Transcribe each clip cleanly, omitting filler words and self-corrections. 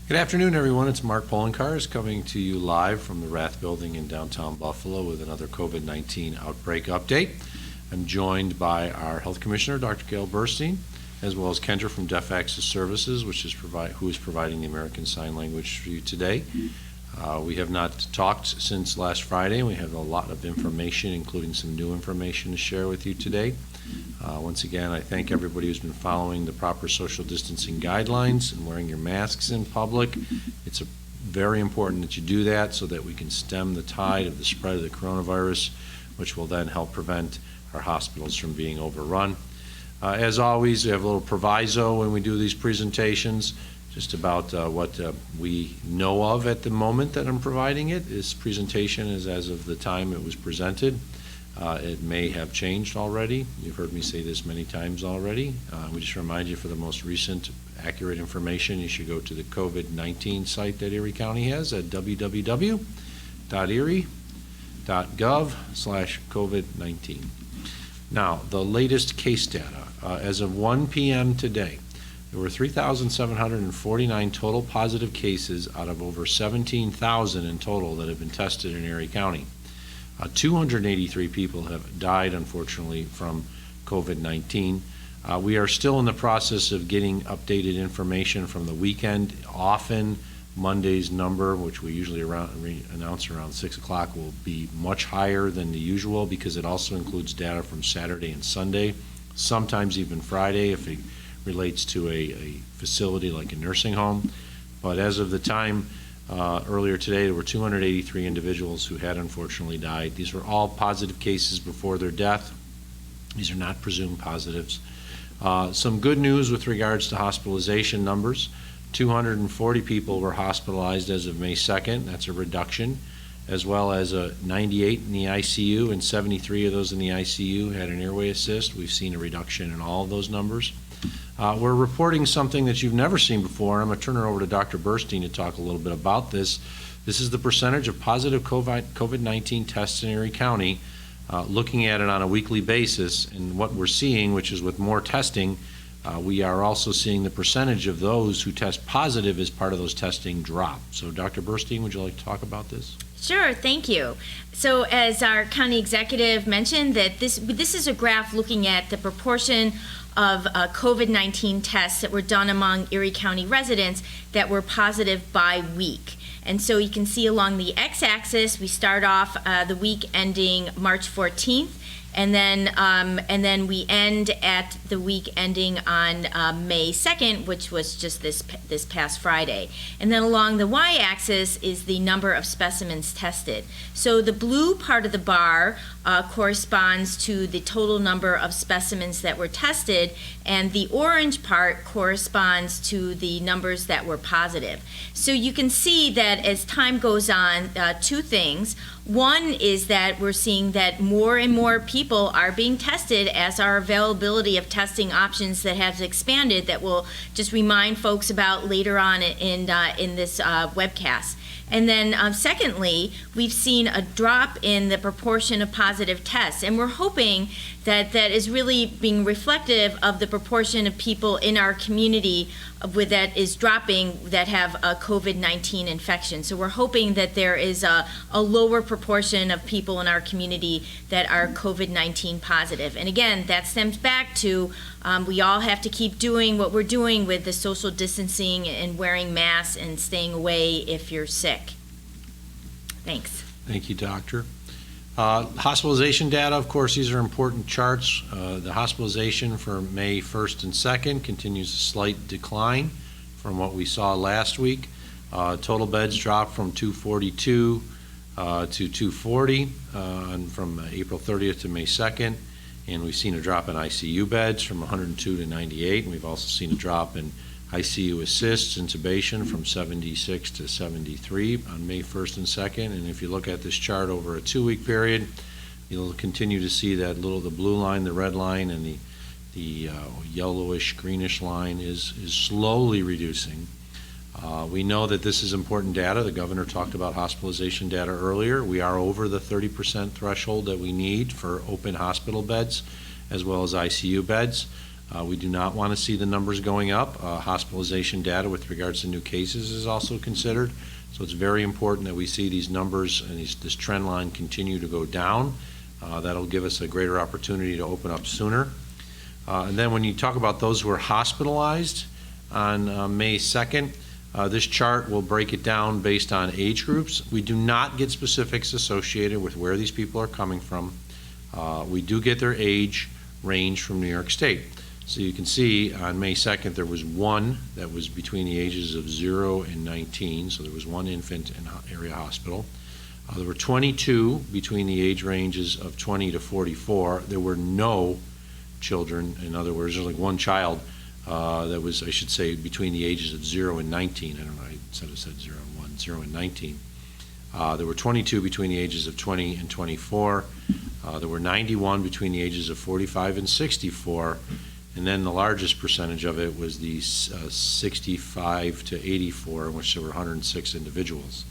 Good afternoon, everyone. It's Mark Polenkars coming to you live from the Rath Building in downtown Buffalo with another COVID-19 outbreak update. I'm joined by our Health Commissioner, Dr. Gail Burstein, as well as Kendra from Deaf Access Services, who is providing the American Sign Language for you today. We have not talked since last Friday. We have a lot of information, including some new information to share with you today. Once again, I thank everybody who's been following the proper social distancing guidelines and wearing your masks in public. It's very important that you do that so that we can stem the tide of the spread of the coronavirus, which will then help prevent our hospitals from being overrun. As always, we have a little proviso when we do these presentations, just about what we know of at the moment that I'm providing it. This presentation is as of the time it was presented. It may have changed already. You've heard me say this many times already. We just remind you, for the most recent accurate information, you should go to the COVID-19 site that Erie County has at www.erie.gov/COVID-19. Now, the latest case data. As of 1 p.m. today, there were 3,749 total positive cases out of over 17,000 in total that have been tested in Erie County. 283 people have died, unfortunately, from COVID-19. We are still in the process of getting updated information from the weekend. Often, Monday's number, which we usually announce around 6 o'clock, will be much higher than the usual because it also includes data from Saturday and Sunday, sometimes even Friday if it relates to a facility like a nursing home. But as of the time earlier today, there were 283 individuals who had unfortunately died. These were all positive cases before their death. These are not presumed positives. Some good news with regards to hospitalization numbers. 240 people were hospitalized as of May 2nd. That's a reduction, as well as 98 in the ICU, and 73 of those in the ICU had an airway assist. We've seen a reduction in all of those numbers. We're reporting something that you've never seen before. I'm going to turn it over to Dr. Burstein to talk a little bit about this. This is the percentage of positive COVID-19 tests in Erie County, looking at it on a weekly basis. And what we're seeing, which is with more testing, we are also seeing the percentage of those who test positive as part of those testing drop. So Dr. Burstein, would you like to talk about this? Sure, thank you. So as our county executive mentioned, that this is a graph looking at the proportion of COVID-19 tests that were done among Erie County residents that were positive by week. And so you can see along the x-axis, we start off the week ending March 14th, and then we end at the week ending on May 2nd, which was just this past Friday. And then along the y-axis is the number of specimens tested. So the blue part of the bar corresponds to the total number of specimens that were tested, and the orange part corresponds to the numbers that were positive. So you can see that as time goes on, two things. One is that we're seeing that more and more people are being tested as our availability of testing options that has expanded, that we'll just remind folks about later on in this webcast. And then secondly, we've seen a drop in the proportion of positive tests, and we're hoping that that is really being reflective of the proportion of people in our community that is dropping that have a COVID-19 infection. So we're hoping that there is a lower proportion of people in our community that are COVID-19 positive. And again, that stems back to we all have to keep doing what we're doing with the social distancing and wearing masks and staying away if you're sick. Thanks. Thank you, Doctor. Hospitalization data, of course, these are important charts. The hospitalization for May 1st and 2nd continues a slight decline from what we saw last week. Total beds dropped from 242 to 240 from April 30th to May 2nd. And we've seen a drop in ICU beds from 102 to 98. And we've also seen a drop in ICU assists, intubation from 76 to 73 on May 1st and 2nd. And if you look at this chart over a 2-week period, you'll continue to see that the blue line, the red line, and the yellowish, greenish line is slowly reducing. We know that this is important data. The governor talked about hospitalization data earlier. We are over the 30% threshold that we need for open hospital beds as well as ICU beds. We do not want to see the numbers going up. Hospitalization data with regards to new cases is also considered. So it's very important that we see these numbers and this trend line continue to go down. That'll give us a greater opportunity to open up sooner. And then when you talk about those who are hospitalized on May 2nd, this chart will break it down based on age groups. We do not get specifics associated with where these people are coming from. We do get their age range from New York State. So you can see on May 2nd there was one that was between the ages of 0 and 19, so there was one infant in area hospital. There were 22 between the age ranges of 20 to 44. There were no children, in other words, there's like one child that was, I should say, between the ages of 0 and 19. I don't know, I said 0 and 1, 0 and 19. There were 22 between the ages of 20 and 24. There were 91 between the ages of 45 and 64. And then the largest percentage of it was the 65 to 84, in which there were 106 individuals.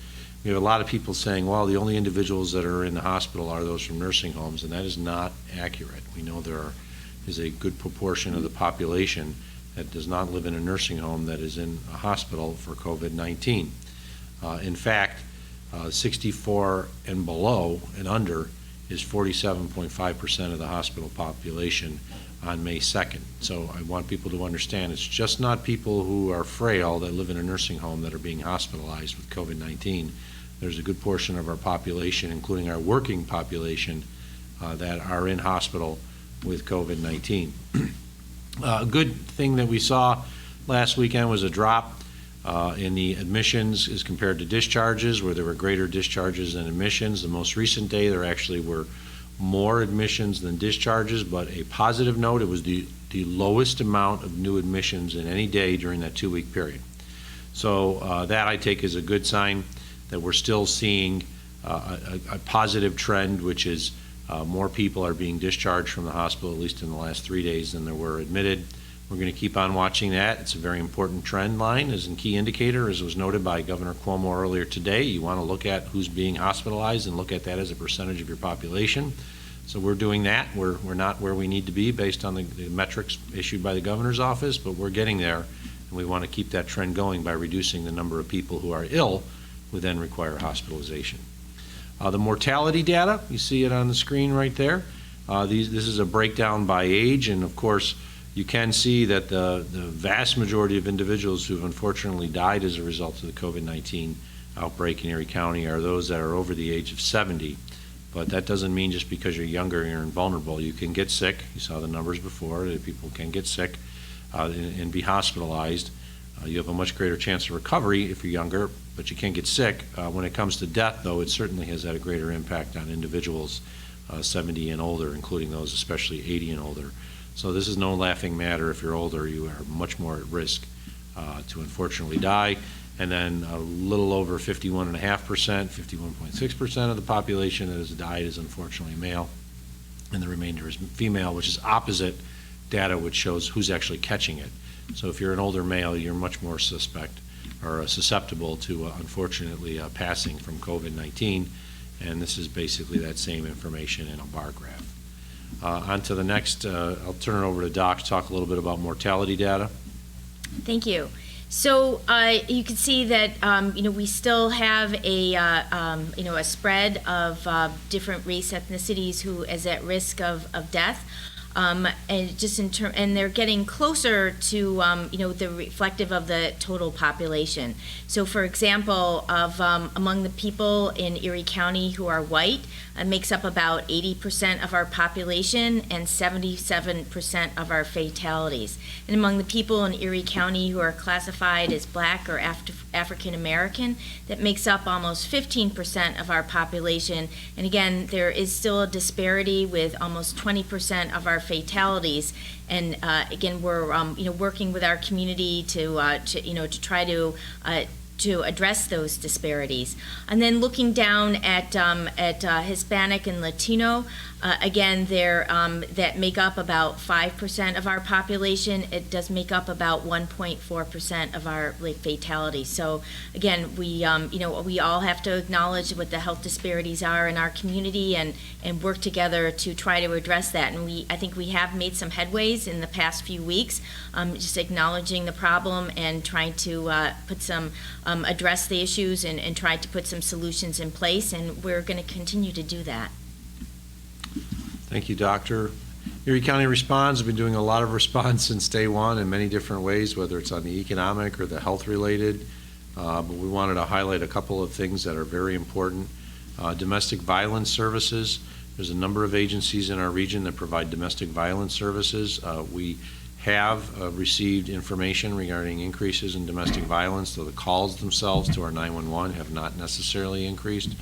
We have a lot of people saying, well, the only individuals that are in the hospital are those from nursing homes, and that is not accurate. We know there is a good proportion of the population that does not live in a nursing home that is in a hospital for COVID-19. In fact, 64 and below and under is 47.5% of the hospital population on May 2nd. So I want people to understand it's just not people who are frail that live in a nursing home that are being hospitalized with COVID-19. There's a good portion of our population, including our working population, that are in hospital with COVID-19. A good thing that we saw last weekend was a drop in the admissions as compared to discharges, where there were greater discharges than admissions. The most recent day there actually were more admissions than discharges, but a positive note, it was the lowest amount of new admissions in any day during that 2-week period. So that I take as a good sign that we're still seeing a positive trend, which is more people are being discharged from the hospital, at least in the last 3 days, than there were admitted. We're going to keep on watching that. It's a very important trend line as a key indicator, as was noted by Governor Cuomo earlier today. You want to look at who's being hospitalized and look at that as a percentage of your population. So we're doing that. We're not where we need to be based on the metrics issued by the governor's office, but we're getting there, and we want to keep that trend going by reducing the number of people who are ill who then require hospitalization. The mortality data, you see it on the screen right there. This is a breakdown by age, and of course you can see that the vast majority of individuals who have unfortunately died as a result of the COVID-19 outbreak in Erie County are those that are over the age of 70. But that doesn't mean just because you're younger you're invulnerable. You can get sick. You saw the numbers before that people can get sick and be hospitalized. You have a much greater chance of recovery if you're younger, but you can get sick. When it comes to death, though, it certainly has had a greater impact on individuals 70 and older, including those especially 80 and older. So this is no laughing matter. If you're older, you are much more at risk to unfortunately die. And then a little over 51.5%, 51.6% of the population that has died is unfortunately male, and the remainder is female, which is opposite data which shows who's actually catching it. So if you're an older male, you're much more susceptible to unfortunately passing from COVID-19, and this is basically that same information in a bar graph. On to the next, I'll turn it over to Doc to talk a little bit about mortality data. Thank you. So you can see that we still have a spread of different race ethnicities who is at risk of death. And just and they're getting closer to the reflective of the total population. So, for example, among the people in Erie County who are white, it makes up about 80% of our population and 77% of our fatalities. And among the people in Erie County who are classified as Black or African American, that makes up almost 15% of our population. And again, there is still a disparity with almost 20% of our fatalities. And again, we're working with our community to try to address those disparities. And then looking down at Hispanic and Latino, again, that make up about 5% of our population. It does make up about 1.4% of our fatalities. So again, we all have to acknowledge what the health disparities are in our community and work together to try to address that. And I think we have made some headways in the past few weeks, just acknowledging the problem and trying to address the issues and try to put some solutions in place, and we're going to continue to do that. Thank you, Doctor. Erie County Responds has been doing a lot of response since day one in many different ways, whether it's on the economic or the health related, but we wanted to highlight a couple of things that are very important. Domestic violence services. There's a number of agencies in our region that provide domestic violence services. We have received information regarding increases in domestic violence, though the calls themselves to our 911 have not necessarily increased.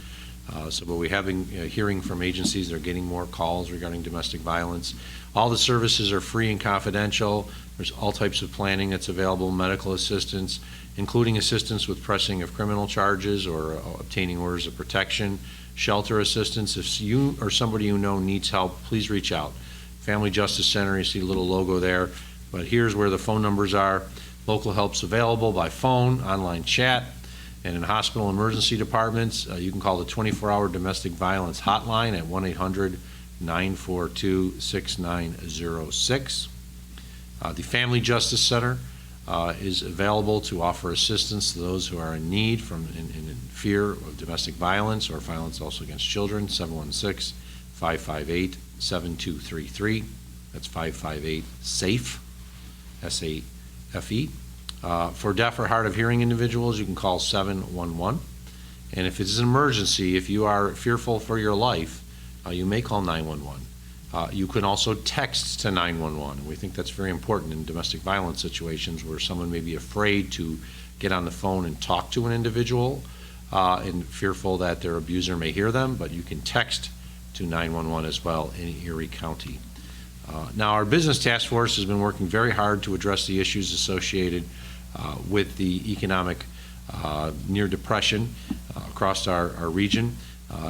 But we have been hearing from agencies that are getting more calls regarding domestic violence. All the services are free and confidential. There's all types of planning that's available, medical assistance, including assistance with pressing of criminal charges or obtaining orders of protection, shelter assistance. If you or somebody you know needs help, please reach out. Family Justice Center, you see a little logo there. But here's where the phone numbers are. Local help's available by phone, online chat, and in hospital emergency departments, you can call the 24-hour domestic violence hotline at 1-800-942-6906. The Family Justice Center is available to offer assistance to those who are in need in fear of domestic violence or violence also against children. 716-558-7233. That's 558-SAFE. SAFE. For deaf or hard of hearing individuals, you can call 711. And if it's an emergency, if you are fearful for your life, you may call 911. You can also text to 911. We think that's very important in domestic violence situations where someone may be afraid to get on the phone and talk to an individual and fearful that their abuser may hear them, but you can text to 911 as well in Erie County. Now, our business task force has been working very hard to address the issues associated with the economic near depression across our region.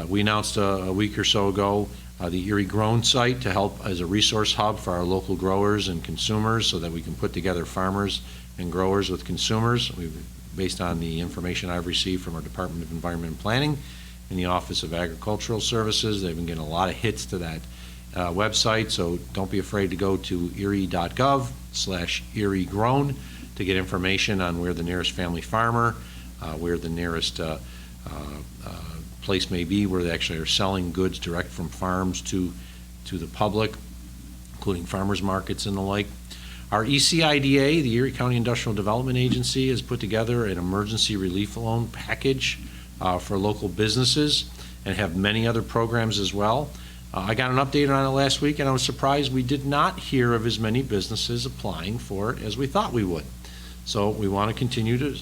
We announced a week or so ago the Erie Grown site to help as a resource hub for our local growers and consumers so that we can put together farmers and growers with consumers. Based on the information I've received from our Department of Environment and Planning and the Office of Agricultural Services, they've been getting a lot of hits to that website, so don't be afraid to go to erie.gov/ErieGrown to get information on where the nearest family farmer, where the nearest place may be where they actually are selling goods direct from farms to the public, including farmers markets and the like. Our ECIDA, the Erie County Industrial Development Agency, has put together an emergency relief loan package for local businesses and have many other programs as well. I got an update on it last week, and I was surprised we did not hear of as many businesses applying for it as we thought we would. So we want to continue to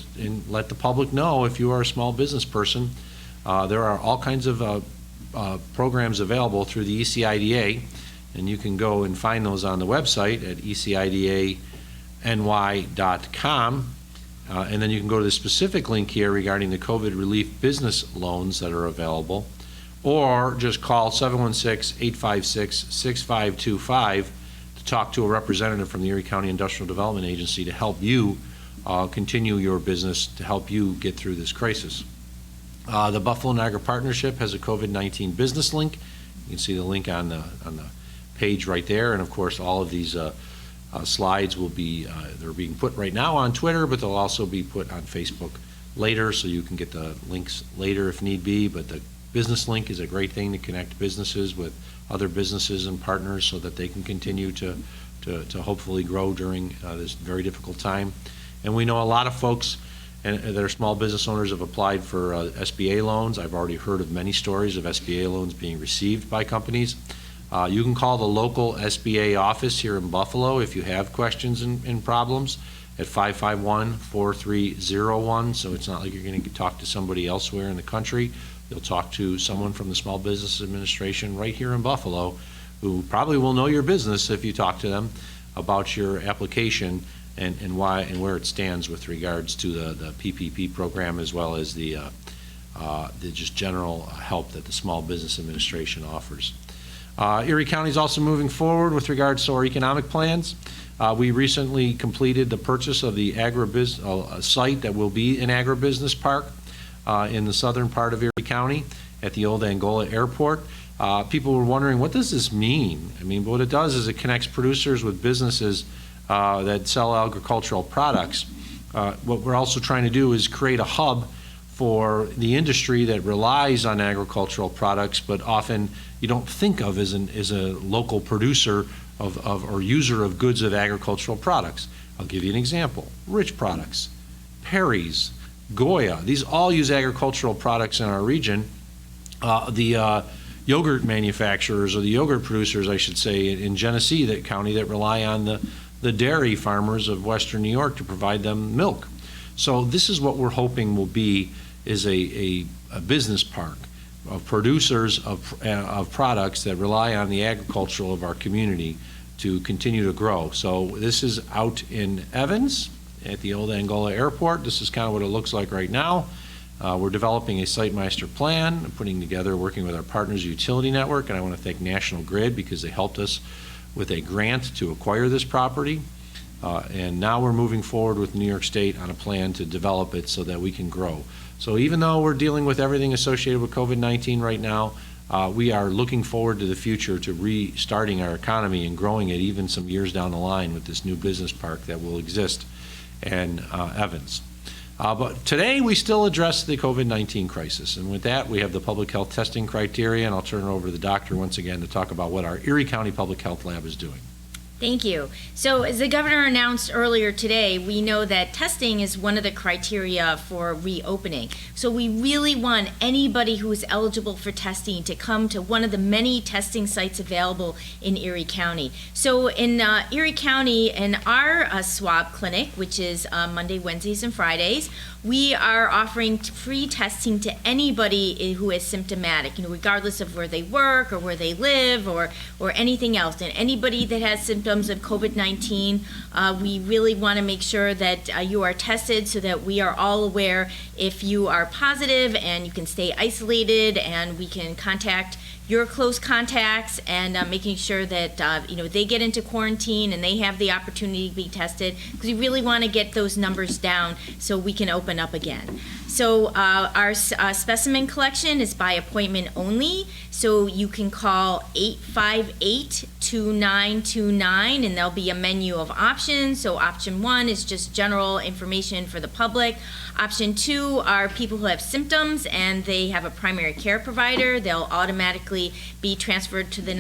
let the public know, if you are a small business person, there are all kinds of programs available through the ECIDA, and you can go and find those on the website at ecidany.com. And then you can go to the specific link here regarding the COVID relief business loans that are available, or just call 716-856-6525 to talk to a representative from the Erie County Industrial Development Agency to help you continue your business, to help you get through this crisis. The Buffalo Niagara Partnership has a COVID-19 business link. You can see the link on the page right there, and of course all of these slides will be they're being put right now on Twitter, but they'll also be put on Facebook later, so you can get the links later if need be. But the business link is a great thing to connect businesses with other businesses and partners so that they can continue to hopefully grow during this very difficult time. And we know a lot of folks that are small business owners have applied for SBA loans. I've already heard of many stories of SBA loans being received by companies. You can call the local SBA office here in Buffalo if you have questions and problems at 551-4301. So it's not like you're going to talk to somebody elsewhere in the country. You'll talk to someone from the Small Business Administration right here in Buffalo, who probably will know your business if you talk to them about your application and why and where it stands with regards to the PPP program, as well as the just general help that the Small Business Administration offers. Erie County is also moving forward with regards to our economic plans. We recently completed the purchase of the site that will be an agribusiness park in the southern part of Erie County at the old Angola Airport. People were wondering, what does this mean? I mean, what it does is it connects producers with businesses that sell agricultural products. What we're also trying to do is create a hub for the industry that relies on agricultural products, but often you don't think of as a local producer or user of goods of agricultural products. I'll give you an example. Rich Products, Perry's, Goya, these all use agricultural products in our region. The yogurt manufacturers, or the yogurt producers, I should say, in Genesee County that rely on the dairy farmers of Western New York to provide them milk. So this is what we're hoping will be is a business park of producers of products that rely on the agricultural of our community to continue to grow. So this is out in Evans at the old Angola Airport. This is kind of what it looks like right now. We're developing a site master plan, putting together, working with our partners, Utility Network, and I want to thank National Grid because they helped us with a grant to acquire this property. And now we're moving forward with New York State on a plan to develop it so that we can grow. So even though we're dealing with everything associated with COVID-19 right now, we are looking forward to the future, to restarting our economy and growing it even some years down the line with this new business park that will exist in Evans. But today we still address the COVID-19 crisis, and with that we have the public health testing criteria, and I'll turn it over to the doctor once again to talk about what our Erie County Public Health Lab is doing. Thank you. So as the governor announced earlier today, we know that testing is one of the criteria for reopening. So we really want anybody who is eligible for testing to come to one of the many testing sites available in Erie County. So in Erie County, in our swab clinic, which is Monday, Wednesdays, and Fridays, we are offering free testing to anybody who is symptomatic, regardless of where they work or where they live or anything else. And anybody that has symptoms of COVID-19, we really want to make sure that you are tested so that we are all aware if you are positive, and you can stay isolated, and we can contact your close contacts, and making sure that they get into quarantine and they have the opportunity to be tested, because we really want to get those numbers down so we can open up again. So our specimen collection is by appointment only, so you can call 858-2929, and there'll be a menu of options. So option 1 is just general information for the public. Option 2 are people who have symptoms and they have a primary care provider. They'll automatically be transferred to the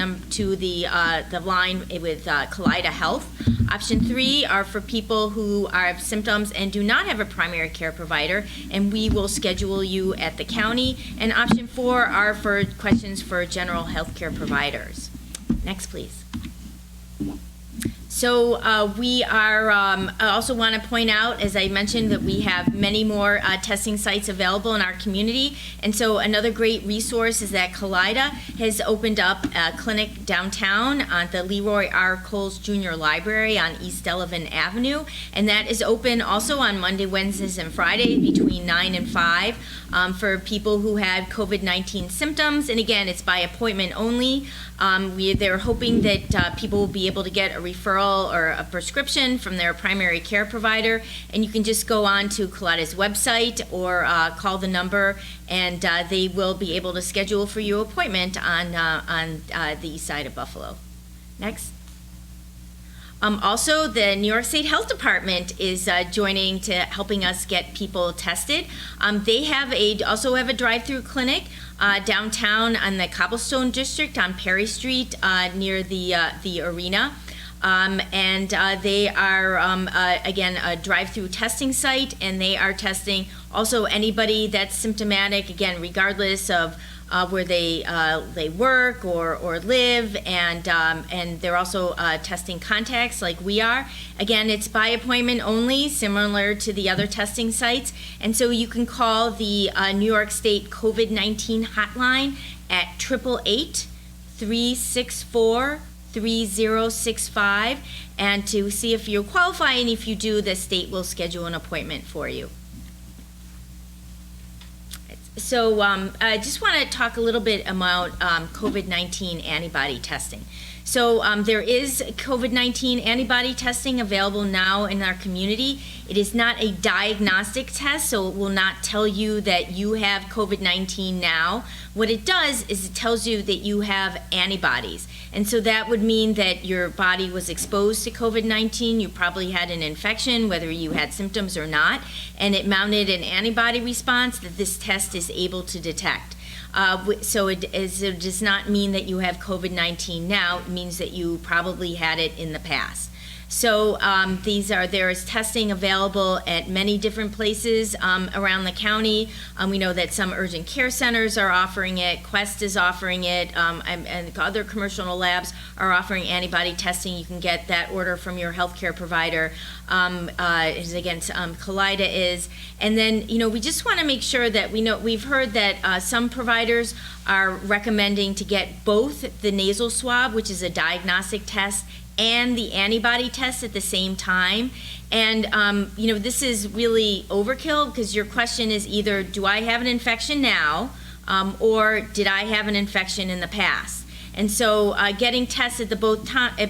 line with Kaleida Health. Option 3 are for people who have symptoms and do not have a primary care provider, and we will schedule you at the county. And option 4 are for questions for general health care providers. Next, please. So we are, I also want to point out, as I mentioned, that we have many more testing sites available in our community. And so another great resource is that Kaleida has opened up a clinic downtown at the Leroy R. Coles Jr. Library on East Delavan Avenue. And that is open also on Monday, Wednesdays, and Fridays between 9 and 5 for people who have COVID-19 symptoms. And again, it's by appointment only. They're hoping that people will be able to get a referral or a prescription from their primary care provider, and you can just go on to Kaleida's website or call the number, and they will be able to schedule for you an appointment on the east side of Buffalo. Next. Also, the New York State Health Department is joining to helping us get people tested. They also have a drive-through clinic downtown on the Cobblestone District on Perry Street near the arena. They are, again, a drive-through testing site, and they are testing also anybody that's symptomatic, again, regardless of where they work or live, and they're also testing contacts like we are. Again, it's by appointment only, similar to the other testing sites, and so you can call the New York State COVID-19 hotline at 888-364-3666. 3065, and to see if you qualify, and if you do, the state will schedule an appointment for you. So I just want to talk a little bit about COVID-19 antibody testing. So there is COVID-19 antibody testing available now in our community. It is not a diagnostic test, so it will not tell you that you have COVID-19 now. What it does is it tells you that you have antibodies. And so that would mean that your body was exposed to COVID-19, you probably had an infection, whether you had symptoms or not, and it mounted an antibody response that this test is able to detect. So it does not mean that you have COVID-19 now, it means that you probably had it in the past. So there is testing available at many different places around the county. We know that some urgent care centers are offering it, Quest is offering it, and other commercial labs are offering antibody testing. You can get that order from your healthcare provider. Kaleida is. And then, we just want to make sure that we've heard that some providers are recommending to get both the nasal swab, which is a diagnostic test, and the antibody test at the same time. And, this is really overkill, because your question is either, do I have an infection now, or did I have an infection in the past? And so getting tested at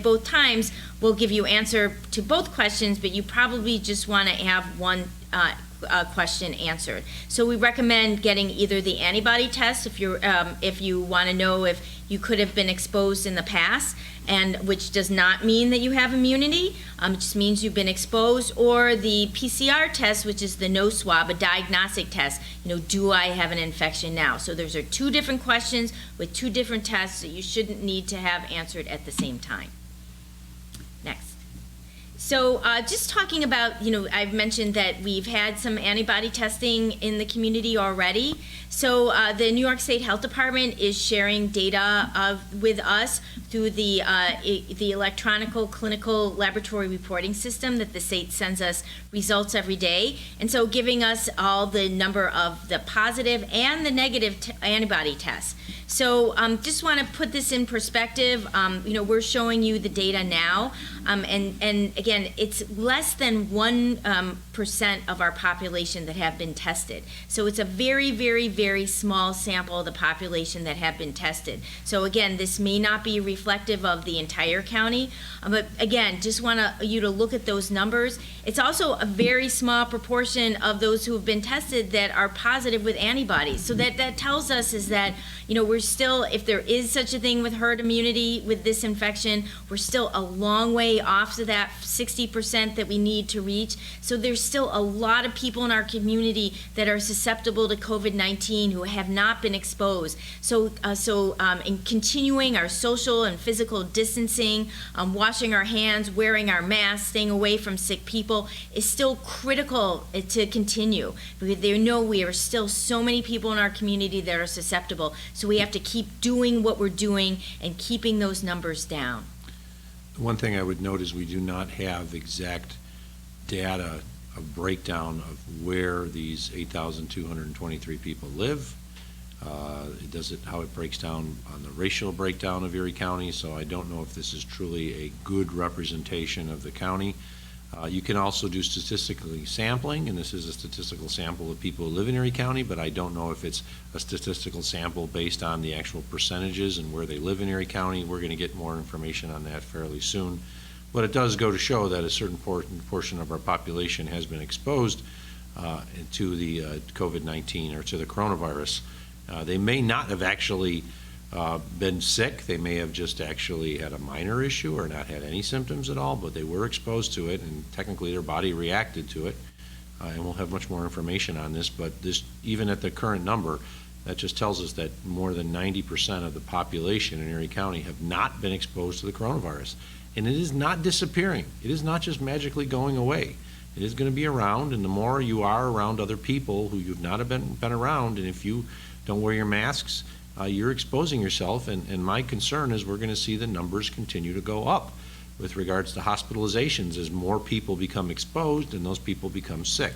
both times will give you answer to both questions, but you probably just want to have one question answered. So we recommend getting either the antibody test if you want to know if you could have been exposed in the past, and which does not mean that you have immunity, it just means you've been exposed, or the PCR test, which is the nose swab, a diagnostic test. Do I have an infection now? So those are two different questions with two different tests that you shouldn't need to have answered at the same time. Next. So just talking about, I've mentioned that we've had some antibody testing in the community already. So the New York State Health Department is sharing data with us through the electronic clinical laboratory reporting system that the state sends us results every day. And so giving us all the number of the positive and the negative antibody tests. So just want to put this in perspective. We're showing you the data now. And again, it's less than 1% of our population that have been tested. So it's a very, very, very small sample of the population that have been tested. So again, this may not be reflective of the entire county, but again, just want you to look at those numbers. It's also a very small proportion of those who have been tested that are positive with antibodies. So that tells us is that, we're still, if there is such a thing with herd immunity with this infection, we're still a long way off to that 60% that we need to reach. So there's still a lot of people in our community that are susceptible to COVID-19 who have not been exposed. So in continuing our social and physical distancing, washing our hands, wearing our masks, staying away from sick people is still critical to continue, because they know we are still so many people in our community that are susceptible. So we have to keep doing what we're doing and keeping those numbers down. One thing I would note is we do not have exact data, a breakdown of where these 8,223 people live. How it breaks down on the racial breakdown of Erie County, so I don't know if this is truly a good representation of the county. You can also do statistically sampling, and this is a statistical sample of people who live in Erie County, but I don't know if it's a statistical sample based on the actual percentages and where they live in Erie County. We're going to get more information on that fairly soon. But it does go to show that a certain portion of our population has been exposed to the COVID-19 or to the coronavirus. They may not have actually been sick. They may have just actually had a minor issue or not had any symptoms at all, but they were exposed to it, and technically their body reacted to it. And we'll have much more information on this, but this, even at the current number, that just tells us that more than 90% of the population in Erie County have not been exposed to the coronavirus. And it is not disappearing. It is not just magically going away. It is going to be around, and the more you are around other people who you've not been around, and if you don't wear your masks, you're exposing yourself, and my concern is we're going to see the numbers continue to go up with regards to hospitalizations as more people become exposed and those people become sick.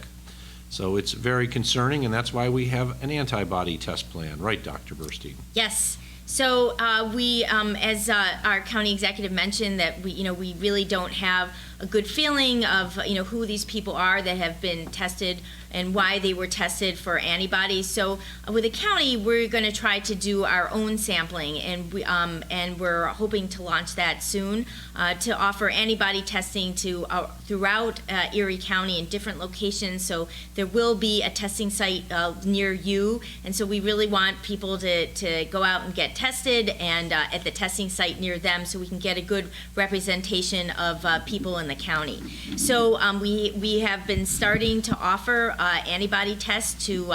So it's very concerning, and that's why we have an antibody test plan, right, Dr. Burstein? Yes. So we, as our county executive mentioned, that we really don't have a good feeling of who these people are that have been tested and why they were tested for antibodies. So with the county, we're going to try to do our own sampling, and we're hoping to launch that soon to offer antibody testing to throughout Erie County in different locations. So there will be a testing site near you, and so we really want people to go out and get tested and at the testing site near them, so we can get a good representation of people in the county. So we have been starting to offer antibody tests to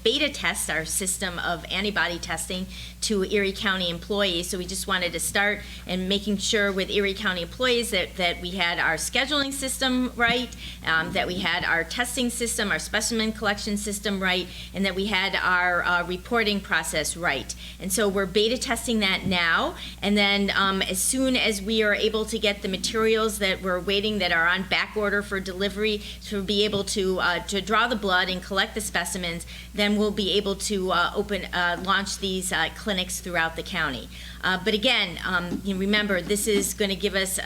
beta test our system of antibody testing to Erie County employees. So we just wanted to start and making sure with Erie County employees that we had our scheduling system right, that we had our testing system, our specimen collection system right, and that we had our reporting process right. And so we're beta testing that now, and then as soon as we are able to get the materials that we're waiting, that are on back order for delivery, to be able to draw the blood and collect the specimens, then we'll be able to launch these clinics throughout the county. But again, remember, this is going to give us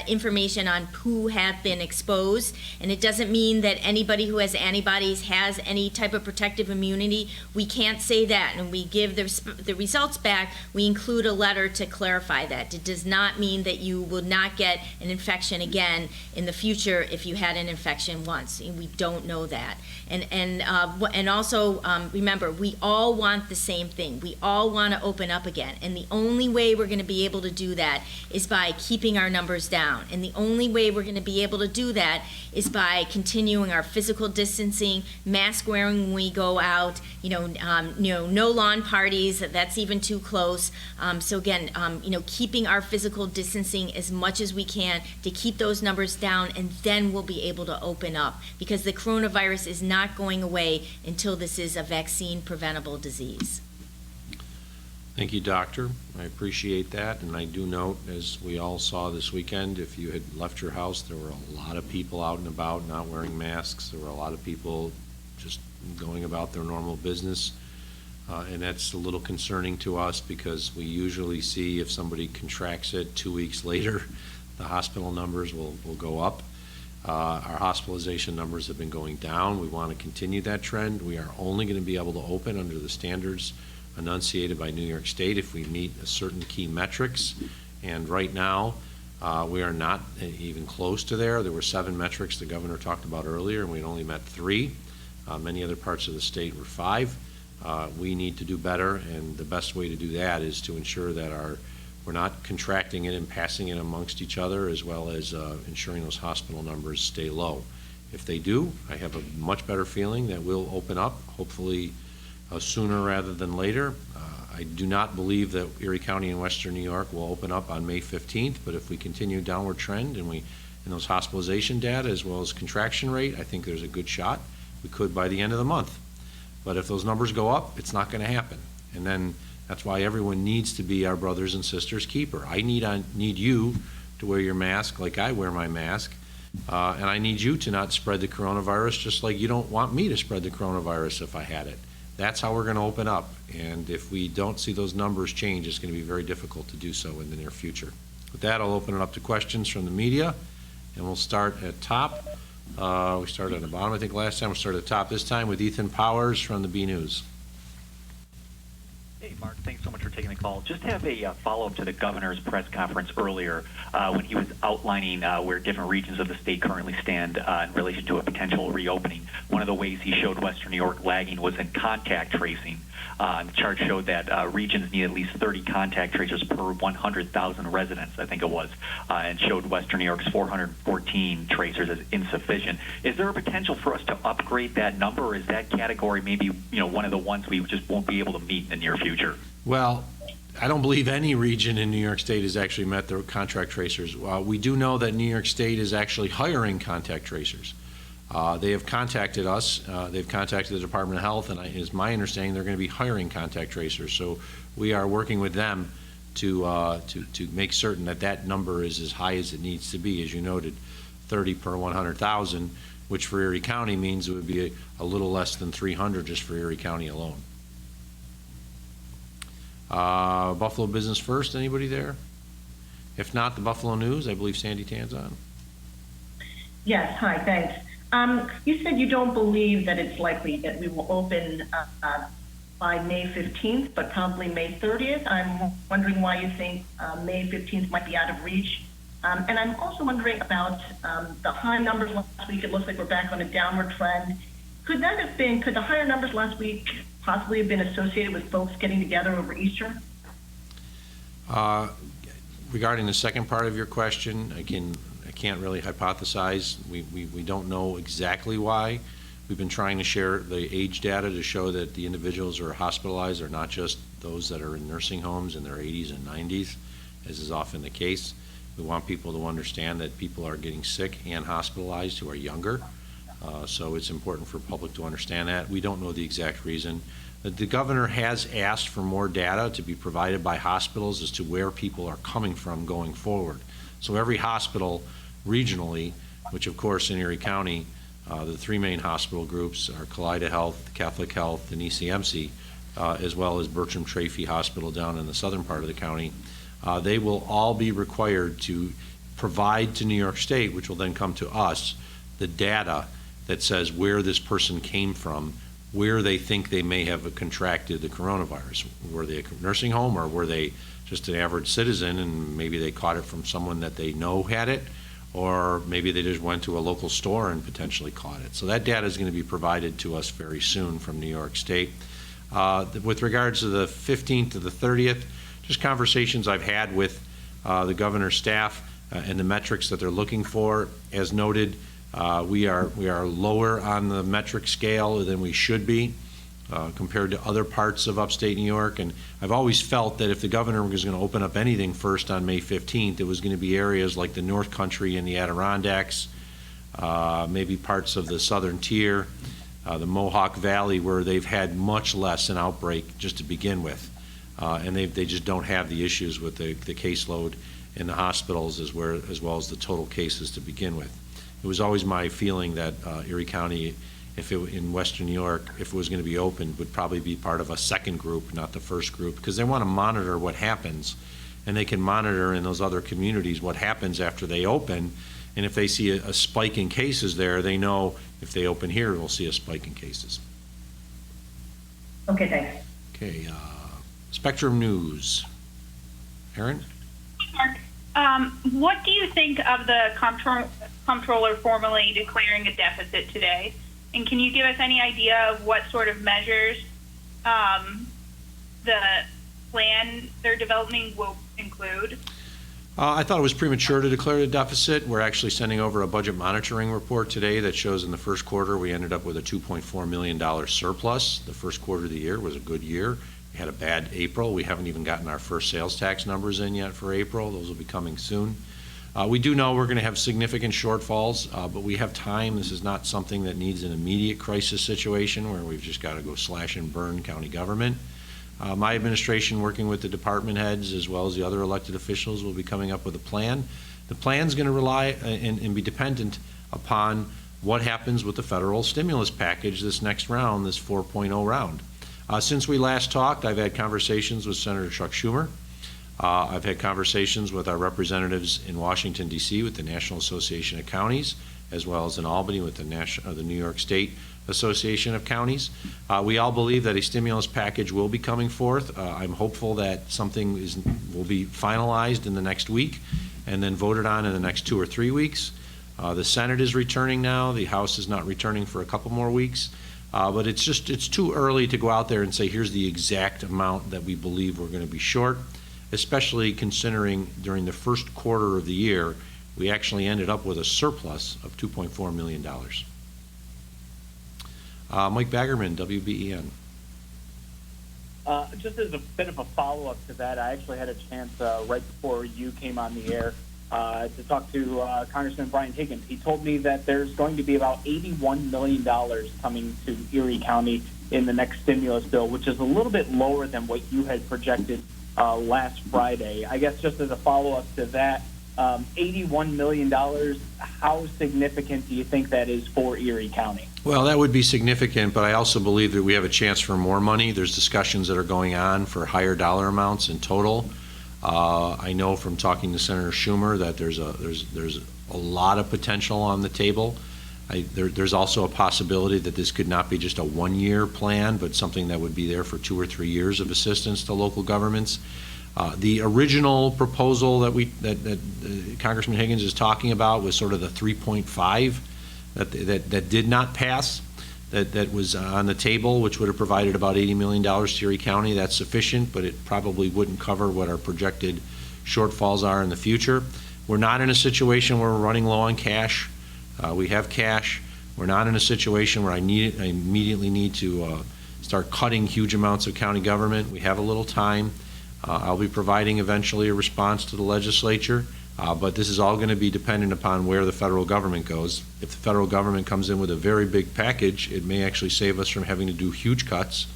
information on who have been exposed, and it doesn't mean that anybody who has antibodies has any type of protective immunity. We can't say that, and we give the results back. We include a letter to clarify that. It does not mean that you will not get an infection again in the future if you had an infection once. We don't know that. And also remember, we all want the same thing. We all want to open up again, and the only way we're going to be able to do that is by keeping our numbers down. And the only way we're going to be able to do that is by continuing our physical distancing, mask wearing when we go out, no lawn parties, that's even too close. So again, keeping our physical distancing as much as we can to keep those numbers down, and then we'll be able to open up, because the coronavirus is not going away until this is a vaccine preventable disease. Thank you, Doctor. I appreciate that, and I do note, as we all saw this weekend, if you had left your house, there were a lot of people out and about not wearing masks. There were a lot of people just going about their normal business, and that's a little concerning to us, because we usually see if somebody contracts it 2 weeks later, the hospital numbers will go up. Our hospitalization numbers have been going down. We want to continue that trend. We are only going to be able to open under the standards enunciated by New York State if we meet certain key metrics, and right now we are not even close to there. There were 7 metrics the governor talked about earlier, and we'd only met 3. Many other parts of the state were 5. We need to do better, and the best way to do that is to ensure that we're not contracting it and passing it amongst each other, as well as ensuring those hospital numbers stay low. If they do, I have a much better feeling that we'll open up, hopefully sooner rather than later. I do not believe that Erie County and Western New York will open up on May 15th, but if we continue downward trend and in those hospitalization data as well as contraction rate, I think there's a good shot we could by the end of the month. But if those numbers go up, it's not going to happen. And then that's why everyone needs to be our brothers and sisters keeper. I need you to wear your mask like I wear my mask, and I need you to not spread the coronavirus just like you don't want me to spread the coronavirus if I had it. That's how we're going to open up, and if we don't see those numbers change, it's going to be very difficult to do so in the near future. With that, I'll open it up to questions from the media, and we'll start at top. We started at the bottom, I think, last time. We'll start at the top this time with Ethan Powers from the B News. Hey, Mark, thanks so much for taking the call. Just have a follow-up to the governor's press conference earlier when he was outlining where different regions of the state currently stand in relation to a potential reopening. One of the ways he showed Western New York lagging was in contact tracing. The chart showed that regions need at least 30 contact tracers per 100,000 residents, I think it was, and showed Western New York's 414 tracers as insufficient. Is there a potential for us to upgrade that number, or is that category maybe one of the ones we just won't be able to meet in the near future? Well, I don't believe any region in New York State has actually met their contract tracers. We do know that New York State is actually hiring contact tracers. They have contacted us. They've contacted the Department of Health, and it's my understanding they're going to be hiring contact tracers. So we are working with them to make certain that that number is as high as it needs to be. As you noted, 30 per 100,000, which for Erie County means it would be a little less than 300 just for Erie County alone. Buffalo Business First, anybody there? If not, the Buffalo News, I believe Sandy Tan's on. Yes, hi, thanks. You said you don't believe that it's likely that we will open by May 15th, but probably May 30th. I'm wondering why you think May 15th might be out of reach. And I'm also wondering about the high numbers last week. It looks like we're back on a downward trend. Could the higher numbers last week possibly have been associated with folks getting together over Easter? Regarding the second part of your question, I can't really hypothesize. We don't know exactly why. We've been trying to share the age data to show that the individuals who are hospitalized are not just those that are in nursing homes in their 80s and 90s, as is often the case. We want people to understand that people are getting sick and hospitalized who are younger. So it's important for public to understand that. We don't know the exact reason. The governor has asked for more data to be provided by hospitals as to where people are coming from going forward. So every hospital regionally, which of course in Erie County, the three main hospital groups are Kaleida Health, Catholic Health, and ECMC, as well as Bertram Traffy Hospital down in the southern part of the county. They will all be required to provide to New York State, which will then come to us, the data that says where this person came from, where they think they may have contracted the coronavirus. Were they a nursing home, or were they just an average citizen and maybe they caught it from someone that they know had it, or maybe they just went to a local store and potentially caught it. So that data is going to be provided to us very soon from New York State. With regards to the 15th to the 30th, just conversations I've had with the governor's staff and the metrics that they're looking for. As noted, we are lower on the metric scale than we should be compared to other parts of upstate New York. And I've always felt that if the governor was going to open up anything first on May 15th, it was going to be areas like the North Country and the Adirondacks, maybe parts of the southern tier, the Mohawk Valley, where they've had much less an outbreak just to begin with. And they just don't have the issues with the caseload in the hospitals as well as the total cases to begin with. It was always my feeling that Erie County, in Western New York, if it was going to be open, would probably be part of a second group, not the first group, because they want to monitor what happens, and they can monitor in those other communities what happens after they open. And if they see a spike in cases there, they know if they open here, we'll see a spike in cases. Okay, thanks. Okay, Spectrum News. Aaron? Mark, what do you think of the comptroller formally declaring a deficit today? And can you give us any idea of what sort of measures the plan they're developing will include? I thought it was premature to declare a deficit. We're actually sending over a budget monitoring report today that shows in the first quarter we ended up with a $2.4 million surplus. The first quarter of the year was a good year. We had a bad April. We haven't even gotten our first sales tax numbers in yet for April. Those will be coming soon. We do know we're going to have significant shortfalls, but we have time. This is not something that needs an immediate crisis situation where we've just got to go slash and burn county government. My administration, working with the department heads as well as the other elected officials, will be coming up with a plan. The plan is going to rely and be dependent upon what happens with the federal stimulus package this next round, this 4.0 round. Since we last talked, I've had conversations with Senator Chuck Schumer. I've had conversations with our representatives in Washington, D.C. with the National Association of Counties, as well as in Albany with the New York State Association of Counties. We all believe that a stimulus package will be coming forth. I'm hopeful that something will be finalized in the next week and then voted on in the next 2 or 3 weeks. The Senate is returning now. The House is not returning for a couple more weeks. But it's too early to go out there and say, here's the exact amount that we believe we're going to be short, especially considering during the first quarter of the year, we actually ended up with a surplus of $2.4 million. Mike Baggerman, WBEN. Just as a bit of a follow-up to that, I actually had a chance right before you came on the air to talk to Congressman Brian Higgins. He told me that there's going to be about $81 million coming to Erie County in the next stimulus bill, which is a little bit lower than what you had projected last Friday. I guess just as a follow-up to that, $81 million, how significant do you think that is for Erie County? Well, that would be significant, but I also believe that we have a chance for more money. There's discussions that are going on for higher dollar amounts in total. I know from talking to Senator Schumer that there's a lot of potential on the table. There's also a possibility that this could not be just a one-year plan, but something that would be there for 2 or 3 years of assistance to local governments. The original proposal that Congressman Higgins is talking about was sort of the 3.5 that did not pass, that was on the table, which would have provided about $80 million to Erie County. That's sufficient, but it probably wouldn't cover what our projected shortfalls are in the future. We're not in a situation where we're running low on cash. We have cash. We're not in a situation where I immediately need to start cutting huge amounts of county government. We have a little time. I'll be providing eventually a response to the legislature, but this is all going to be dependent upon where the federal government goes. If the federal government comes in with a very big package, it may actually save us from having to do huge cuts.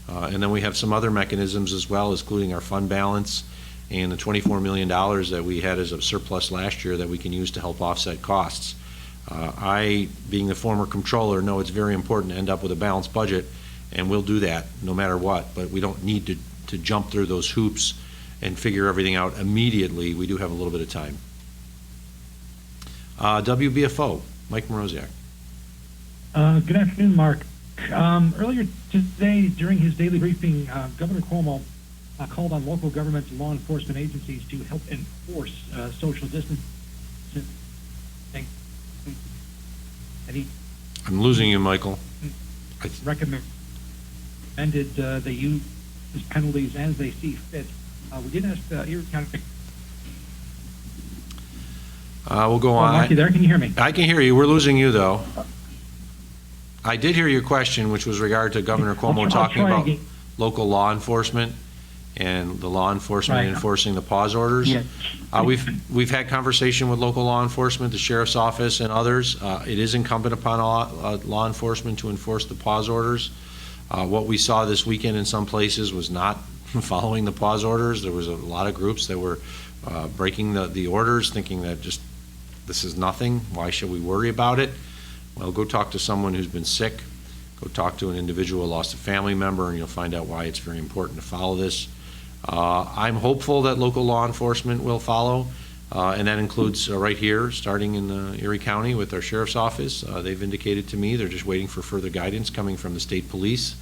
And then we have some other mechanisms as well, including our fund balance and the $24 million that we had as a surplus last year that we can use to help offset costs. I, being the former comptroller, know it's very important to end up with a balanced budget, and we'll do that no matter what, but we don't need to jump through those hoops and figure everything out immediately. We do have a little bit of time. WBFO, Mike Moroziak. Good afternoon, Mark. Earlier today, during his daily briefing, Governor Cuomo called on local governments and law enforcement agencies to help enforce social distancing. And he I'm losing you, Michael. recommended they use penalties as they see fit. We did ask Erie County. We'll go on. Mark, you there? Can you hear me? I can hear you. We're losing you, though. I did hear your question, which was regard to Governor Cuomo talking about again. local law enforcement and the law enforcement Right. enforcing the pause orders. Yes. We've had conversation with local law enforcement, the sheriff's office, and others. It is incumbent upon law enforcement to enforce the pause orders. What we saw this weekend in some places was not following the pause orders. There was a lot of groups that were breaking the orders, thinking that just this is nothing. Why should we worry about it? Well, go talk to someone who's been sick. Go talk to an individual who lost a family member, and you'll find out why it's very important to follow this. I'm hopeful that local law enforcement will follow, and that includes right here, starting in Erie County with our sheriff's office. They've indicated to me they're just waiting for further guidance coming from the state police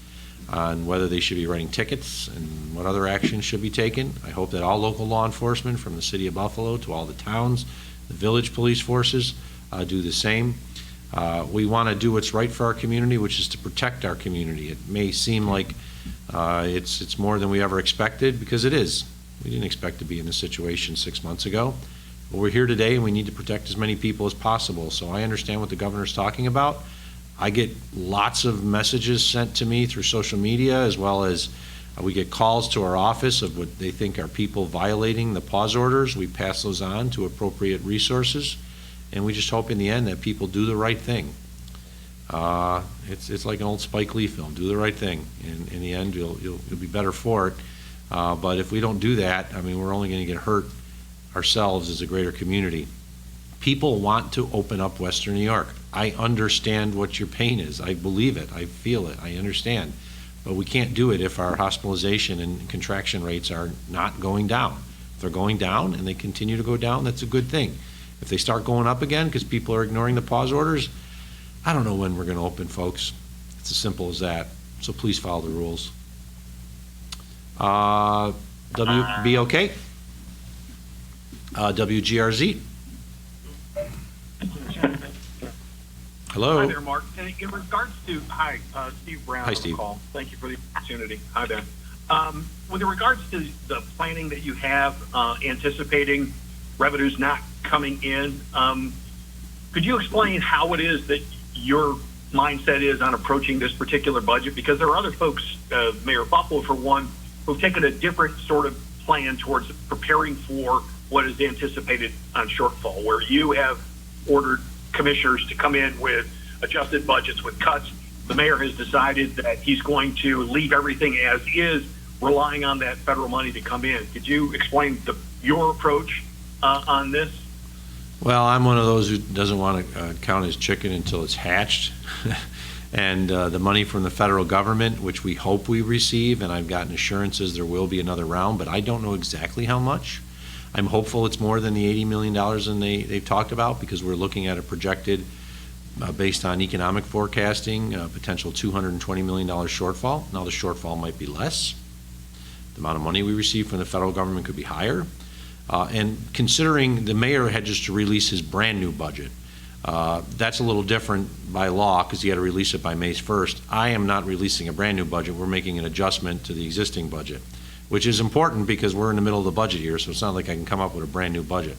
on whether they should be writing tickets and what other actions should be taken. I hope that all local law enforcement, from the city of Buffalo to all the towns, the village police forces, do the same. We want to do what's right for our community, which is to protect our community. It may seem like it's more than we ever expected, because it is. We didn't expect to be in this situation 6 months ago. But we're here today, and we need to protect as many people as possible. So I understand what the governor's talking about. I get lots of messages sent to me through social media, as well as we get calls to our office of what they think are people violating the pause orders. We pass those on to appropriate resources, and we just hope in the end that people do the right thing. It's like an old Spike Lee film, do the right thing. In the end, you'll be better for it. But if we don't do that, I mean, we're only going to get hurt ourselves as a greater community. People want to open up Western New York. I understand what your pain is. I believe it. I feel it. I understand. But we can't do it if our hospitalization and contraction rates are not going down. If they're going down and they continue to go down, that's a good thing. If they start going up again because people are ignoring the pause orders, I don't know when we're going to open, folks. It's as simple as that. So please follow the rules. WBOK? WGRZ? Hello. Hi there, Mark. In regards to, Steve Brown. Hi, Steve. Call. Thank you for the opportunity. Hi there. With regards to the planning that you have, anticipating revenues not coming in, could you explain how it is that your mindset is on approaching this particular budget? Because there are other folks, Mayor Buffalo for one, who've taken a different sort of plan towards preparing for what is anticipated on shortfall, where you have ordered commissioners to come in with adjusted budgets with cuts. The mayor has decided that he's going to leave everything as is, relying on that federal money to come in. Could you explain your approach on this? Well, I'm one of those who doesn't want to count his chicken until it's hatched. And the money from the federal government, which we hope we receive, and I've gotten assurances there will be another round, but I don't know exactly how much. I'm hopeful it's more than the $80 million they've talked about, because we're looking at a projected, based on economic forecasting, potential $220 million shortfall. Now the shortfall might be less. The amount of money we receive from the federal government could be higher. And considering the mayor had just to release his brand new budget, that's a little different by law because he had to release it by May 1st. I am not releasing a brand new budget. We're making an adjustment to the existing budget, which is important because we're in the middle of the budget year, so it's not like I can come up with a brand new budget.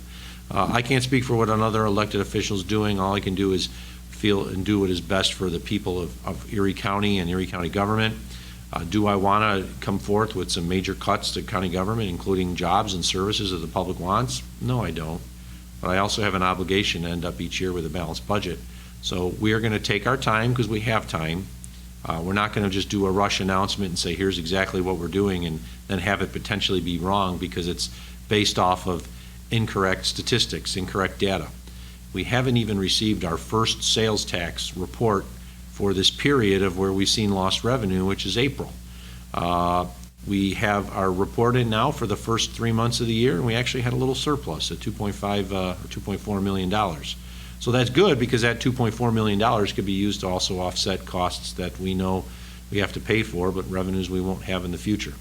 I can't speak for what another elected official is doing. All I can do is feel and do what is best for the people of Erie County and Erie County government. Do I want to come forth with some major cuts to county government, including jobs and services that the public wants? No, I don't. But I also have an obligation to end up each year with a balanced budget. So we are going to take our time because we have time. We're not going to just do a rush announcement and say, here's exactly what we're doing, and then have it potentially be wrong because it's based off of incorrect statistics, incorrect data. We haven't even received our first sales tax report for this period of where we've seen lost revenue, which is April. We have our report in now for the first 3 months of the year, and we actually had a little surplus at $2.5 or $2.4 million. So that's good because that $2.4 million could be used to also offset costs that we know we have to pay for, but revenues we won't have in the future.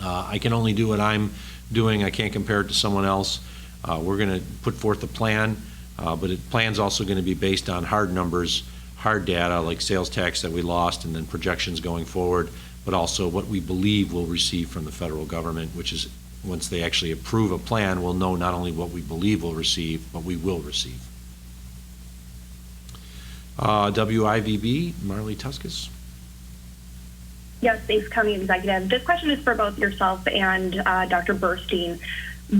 I can only do what I'm doing. I can't compare it to someone else. We're going to put forth a plan, but the plan's also going to be based on hard numbers, hard data like sales tax that we lost, and then projections going forward, but also what we believe we'll receive from the federal government, which is once they actually approve a plan, we'll know not only what we believe we'll receive, but we will receive. WIVB, Marley Tuskus. Yes, thanks, County Executive. This question is for both yourself and Dr. Burstein.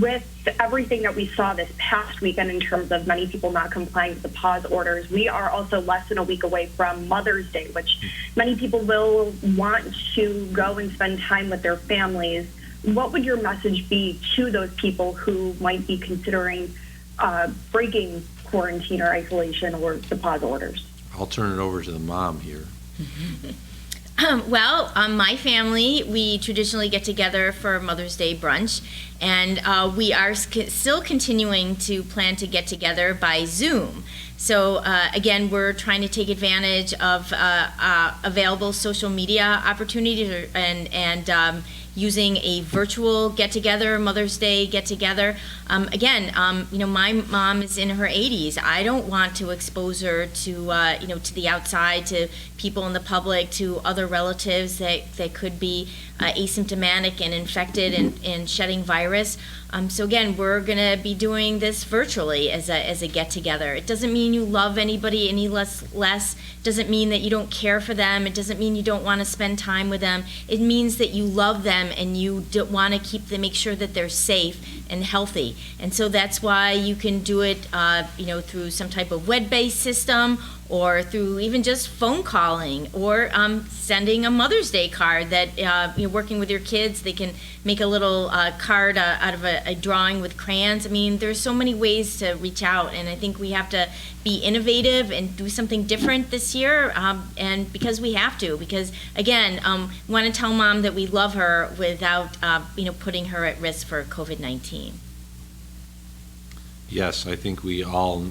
With everything that we saw this past weekend in terms of many people not complying with the pause orders, we are also less than a week away from Mother's Day, which many people will want to go and spend time with their families. What would your message be to those people who might be considering breaking quarantine or isolation or the pause orders? I'll turn it over to the mom here. Well, my family, we traditionally get together for Mother's Day brunch, and we are still continuing to plan to get together by Zoom. So again, we're trying to take advantage of available social media opportunities and using a virtual get-together, Mother's Day get-together. Again, my mom is in her 80s. I don't want to expose her to, to the outside, to people in the public, to other relatives that could be asymptomatic and infected and shedding virus. So again, we're going to be doing this virtually as a get-together. It doesn't mean you love anybody any less. Doesn't mean that you don't care for them. It doesn't mean you don't want to spend time with them. It means that you love them and you want to keep them, make sure that they're safe and healthy. And so that's why you can do it, through some type of web-based system, or through even just phone calling, or sending a Mother's Day card that you're working with your kids. They can make a little card out of a drawing with crayons. I mean, there's so many ways to reach out, and I think we have to be innovative and do something different this year, and because we have to, because again, we want to tell mom that we love her without putting her at risk for COVID-19. Yes, I think we all,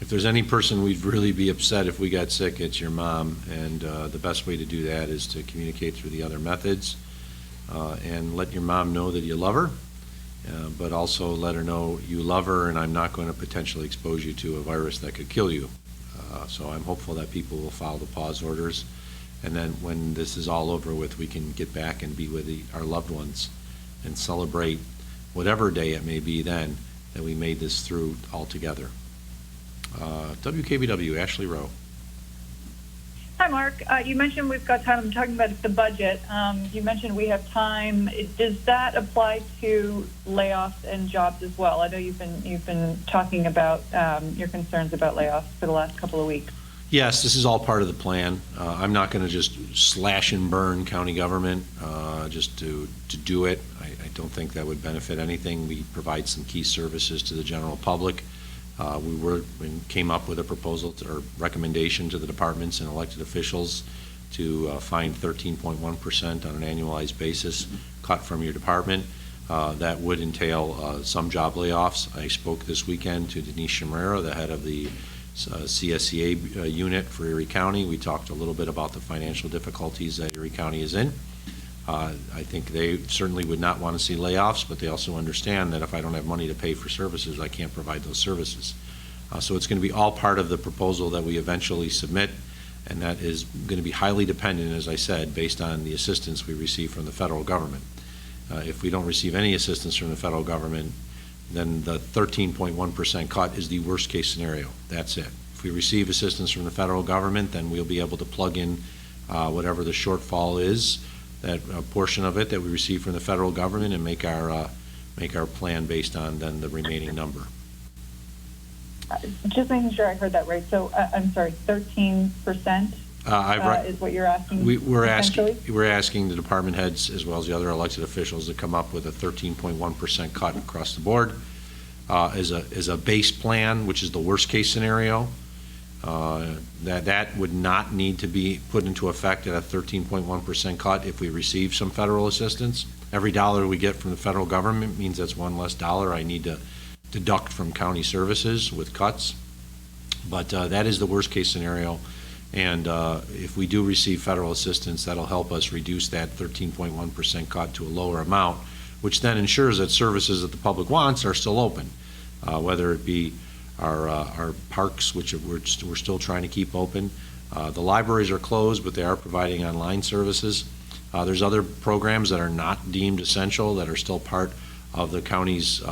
if there's any person we'd really be upset if we got sick, it's your mom, and the best way to do that is to communicate through the other methods and let your mom know that you love her, but also let her know you love her and I'm not going to potentially expose you to a virus that could kill you. So I'm hopeful that people will follow the pause orders, and then when this is all over with, we can get back and be with our loved ones and celebrate whatever day it may be then that we made this through all together. WKBW, Ashley Rowe. Hi, Mark. You mentioned we've got time. I'm talking about the budget. You mentioned we have time. Does that apply to layoffs and jobs as well? I know you've been talking about your concerns about layoffs for the last couple of weeks. Yes, this is all part of the plan. I'm not going to just slash and burn county government just to do it. I don't think that would benefit anything. We provide some key services to the general public. We came up with a proposal or recommendation to the departments and elected officials to find 13.1% on an annualized basis cut from your department. That would entail some job layoffs. I spoke this weekend to Denise Chamarro, the head of the CSEA unit for Erie County. We talked a little bit about the financial difficulties that Erie County is in. I think they certainly would not want to see layoffs, but they also understand that if I don't have money to pay for services, I can't provide those services. So it's going to be all part of the proposal that we eventually submit, and that is going to be highly dependent, as I said, based on the assistance we receive from the federal government. If we don't receive any assistance from the federal government, then the 13.1% cut is the worst case scenario. That's it. If we receive assistance from the federal government, then we'll be able to plug in whatever the shortfall is, that portion of it that we receive from the federal government, and make our plan based on then the remaining number. Just making sure I heard that right. So I'm sorry, 13% is what you're asking. We're asking the department heads as well as the other elected officials to come up with a 13.1% cut across the board as a base plan, which is the worst case scenario. That would not need to be put into effect at a 13.1% cut if we receive some federal assistance. Every dollar we get from the federal government means that's one less dollar I need to deduct from county services with cuts. But that is the worst case scenario. And if we do receive federal assistance, that'll help us reduce that 13.1% cut to a lower amount, which then ensures that services that the public wants are still open, whether it be our parks, which we're still trying to keep open. The libraries are closed, but they are providing online services. There's other programs that are not deemed essential that are still part of the county's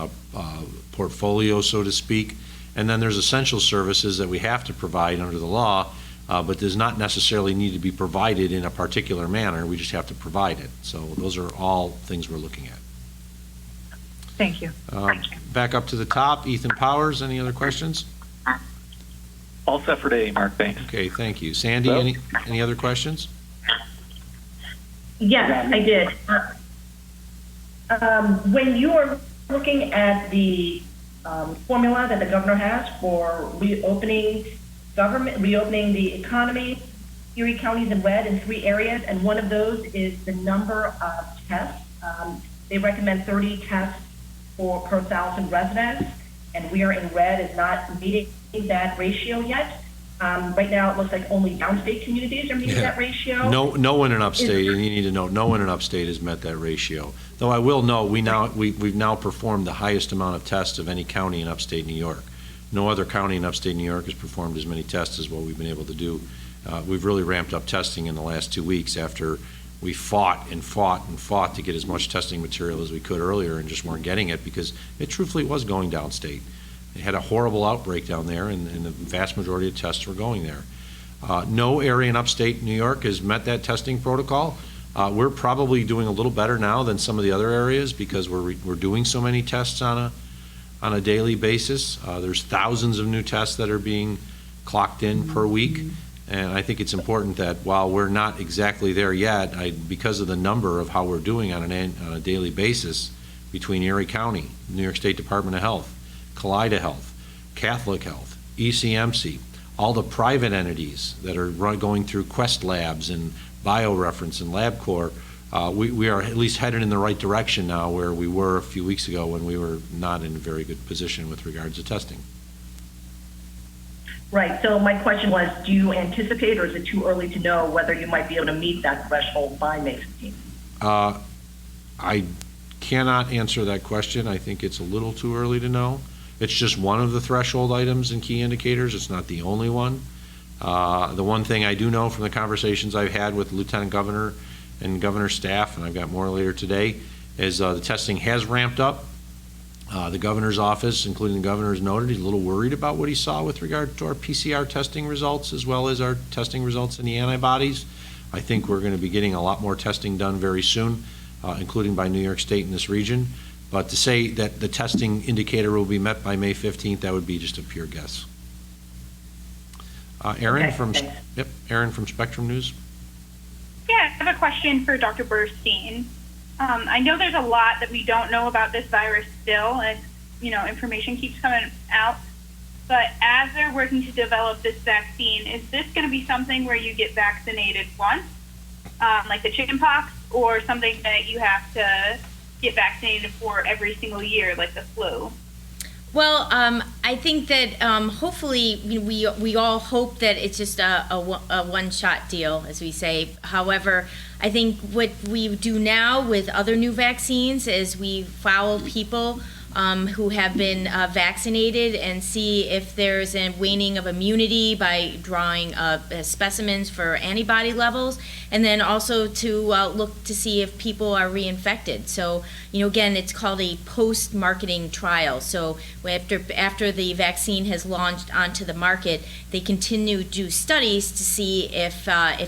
portfolio, so to speak. And then there's essential services that we have to provide under the law, but does not necessarily need to be provided in a particular manner. We just have to provide it. So those are all things we're looking at. Thank you. Back up to the top, Ethan Powers, any other questions? All set for today, Mark. Thanks. Okay, thank you. Sandy, any other questions? Yes, I did. When you are looking at the formula that the governor has for reopening the economy, Erie County is in red in 3 areas, and one of those is the number of tests. They recommend 30 tests per 1,000 residents, and we are in red as not meeting that ratio yet. Right now, it looks like only downstate communities are meeting that ratio. No one in upstate, and you need to know, no one in upstate has met that ratio. Though I will note, we've now performed the highest amount of tests of any county in upstate New York. No other county in upstate New York has performed as many tests as what we've been able to do. We've really ramped up testing in the last 2 weeks after we fought to get as much testing material as we could earlier and just weren't getting it because it truthfully was going downstate. They had a horrible outbreak down there, and the vast majority of tests were going there. No area in upstate New York has met that testing protocol. We're probably doing a little better now than some of the other areas because we're doing so many tests on a daily basis. There's thousands of new tests that are being clocked in per week, and I think it's important that while we're not exactly there yet, because of the number of how we're doing on a daily basis between Erie County, New York State Department of Health, Kaleida Health, Catholic Health, ECMC, all the private entities that are going through Quest Labs and BioReference and LabCorp, we are at least headed in the right direction now where we were a few weeks ago when we were not in a very good position with regards to testing. Right, so my question was, do you anticipate or is it too early to know whether you might be able to meet that threshold by May 15th? I cannot answer that question. I think it's a little too early to know. It's just one of the threshold items and key indicators. It's not the only one. The one thing I do know from the conversations I've had with Lieutenant Governor and Governor's staff, and I've got more later today, is the testing has ramped up. The Governor's office, including the Governor, has noted he's a little worried about what he saw with regard to our PCR testing results as well as our testing results in the antibodies. I think we're going to be getting a lot more testing done very soon, including by New York State in this region. But to say that the testing indicator will be met by May 15th, that would be just a pure guess. Aaron Okay, from thanks. Aaron from Spectrum News. Yeah, I have a question for Dr. Burstein. I know there's a lot that we don't know about this virus still, and information keeps coming out. But as they're working to develop this vaccine, is this going to be something where you get vaccinated once, like the chickenpox, or something that you have to get vaccinated for every single year, like the flu? Well, I think that hopefully we all hope that it's just a one-shot deal, as we say. However, I think what we do now with other new vaccines is we follow people who have been vaccinated and see if there's a waning of immunity by drawing specimens for antibody levels, and then also to look to see if people are reinfected. So, again, it's called a post-marketing trial. So after the vaccine has launched onto the market, they continue to do studies to see if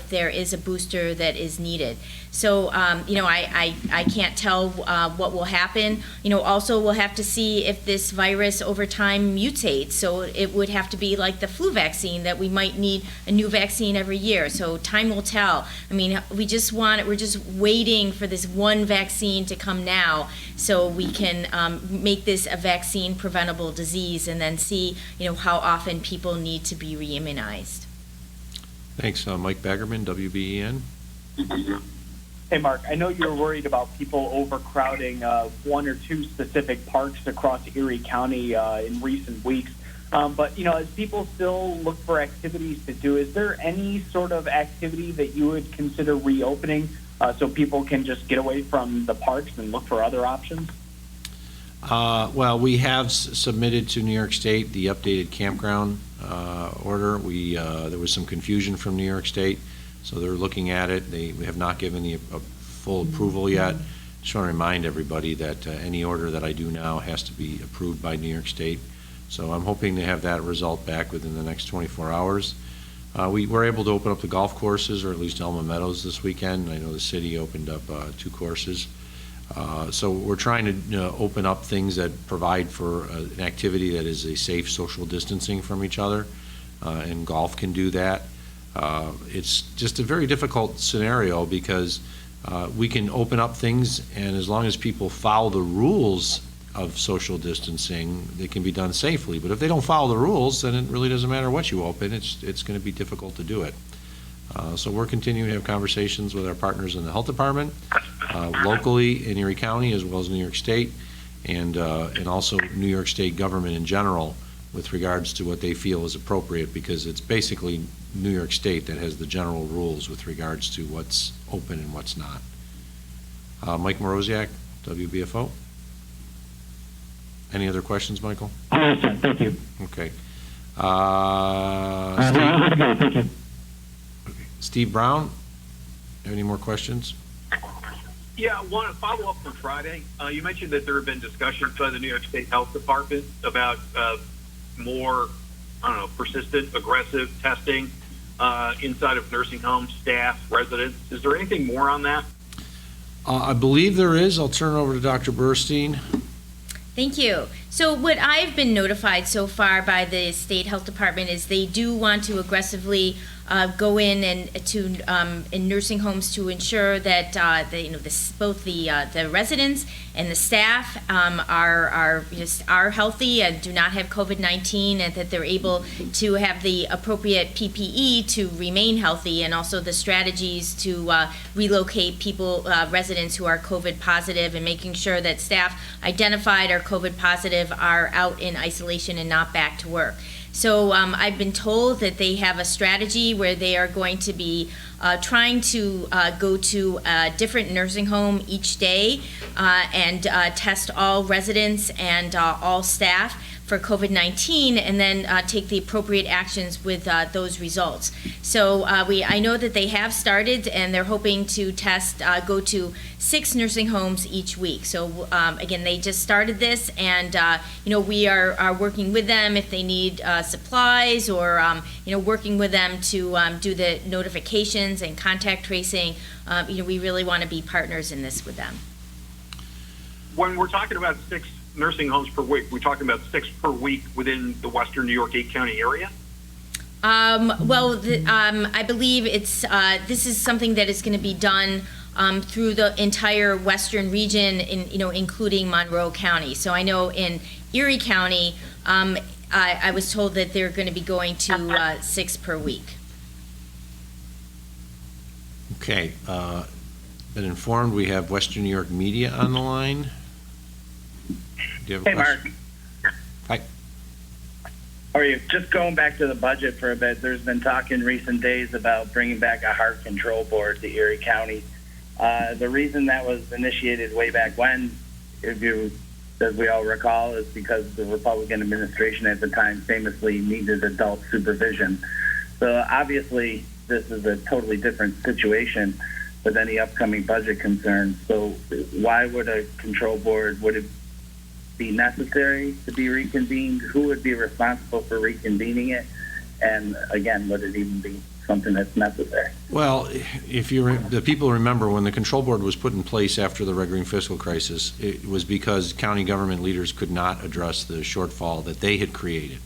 there is a booster that is needed. So, I can't tell what will happen. Also we'll have to see if this virus over time mutates. So it would have to be like the flu vaccine, that we might need a new vaccine every year. So time will tell. I mean, we're just waiting for this one vaccine to come now so we can make this a vaccine preventable disease, and then see, how often people need to be reimmunized. Thanks. Mike Baggerman, WBEN. Hey, Mark, I know you're worried about people overcrowding one or two specific parks across Erie County in recent weeks. But, as people still look for activities to do, is there any sort of activity that you would consider reopening so people can just get away from the parks and look for other options? Well, we have submitted to New York State the updated campground order. There was some confusion from New York State, so they're looking at it. We have not given the full approval yet. Just want to remind everybody that any order that I do now has to be approved by New York State. So I'm hoping to have that result back within the next 24 hours. We were able to open up the golf courses, or at least Elma Meadows, this weekend. I know the city opened up 2 courses. So we're trying to open up things that provide for an activity that is a safe social distancing from each other, and golf can do that. It's just a very difficult scenario because we can open up things, and as long as people follow the rules of social distancing, they can be done safely. But if they don't follow the rules, then it really doesn't matter what you open. It's going to be difficult to do it. So we're continuing to have conversations with our partners in the health department, locally in Erie County, as well as New York State, and also New York State government in general, with regards to what they feel is appropriate, because it's basically New York State that has the general rules with regards to what's open and what's not. Mike Moroziak, WBFO. Any other questions, Michael? Yes, sir. Thank you. Okay. Thank you. Steve Brown, have any more questions? Yeah, I want to follow up from Friday. You mentioned that there have been discussions by the New York State Health Department about more, persistent, aggressive testing inside of nursing homes, staff, residents. Is there anything more on that? I believe there is. I'll turn it over to Dr. Burstein. Thank you. So what I've been notified so far by the state health department is they do want to aggressively go in and to in nursing homes to ensure that both the residents and the staff are healthy and do not have COVID-19, and that they're able to have the appropriate PPE to remain healthy, and also the strategies to relocate people, residents who are COVID positive, and making sure that staff identified are COVID positive are out in isolation and not back to work. So I've been told that they have a strategy where they are going to be trying to go to a different nursing home each day and test all residents and all staff for COVID-19, and then take the appropriate actions with those results. So I know that they have started, and they're hoping to go to 6 nursing homes each week. So again, they just started this, and we are working with them if they need supplies, or working with them to do the notifications and contact tracing. We really want to be partners in this with them. When we're talking about 6 nursing homes per week, we're talking about 6 per week within the Western New York 8-county area? I believe this is something that is going to be done through the entire western region, including Monroe County. So I know in Erie County, I was told that they're going to be going to 6 per week. Okay. Been informed we have Western New York Media on the line. Do you have a question? Mark. Hi. How are you? Just going back to the budget for a bit, there's been talk in recent days about bringing back a heart control board to Erie County. The reason that was initiated way back when, as we all recall, is because the Republican administration at the time famously needed adult supervision. So obviously, this is a totally different situation with any upcoming budget concerns. So why would a control board, would it be necessary to be reconvened? Who would be responsible for reconvening it? And again, would it even be something that's necessary? Well, if the people remember when the control board was put in place after the Red Green fiscal crisis, it was because county government leaders could not address the shortfall that they had created.